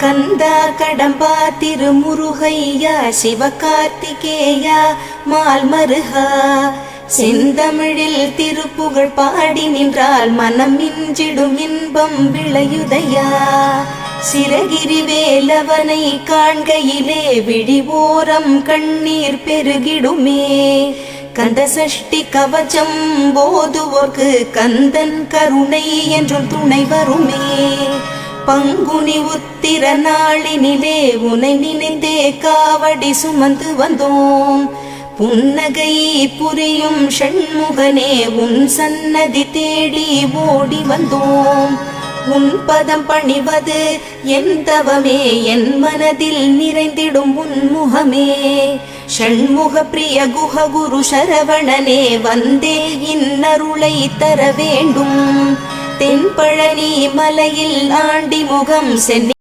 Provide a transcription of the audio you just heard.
கந்தா கடம்பா திருமுருகையா சிவகார்த்திகேயா மால்மருகா செந்தமிழில் திருப்புகழ் பாடி நின்றால் மனம் மிஞ்சிடும் இன்பம் விளையுதையா. சிரகிரி வேலவனை காண்கையிலே விழிவோரம் கண்ணீர் பெருகிடுமே. கந்த சஷ்டி கவச்சம் போதுவோர்க்கு கந்தன் கருணை என்றும் துணை வருமே. பங்குனி உத்திர நாளினிலே உனை நினைந்தே காவடி சுமந்து வந்தோம். புன்னகை புரியும் ஷண்முகனே உன் சன்னதி தேடி ஓடி வந்தோம். உன் பதம் பணிவது என் தவமே, என் மனதில் நிறைந்திடும் உன்முகமே. ஷண்முக பிரிய குஹ குரு சரவணனே வந்தே இன்னருளை தர வேண்டும். தென்பழனி மலையில் ஆண்டி முகம் சென்னி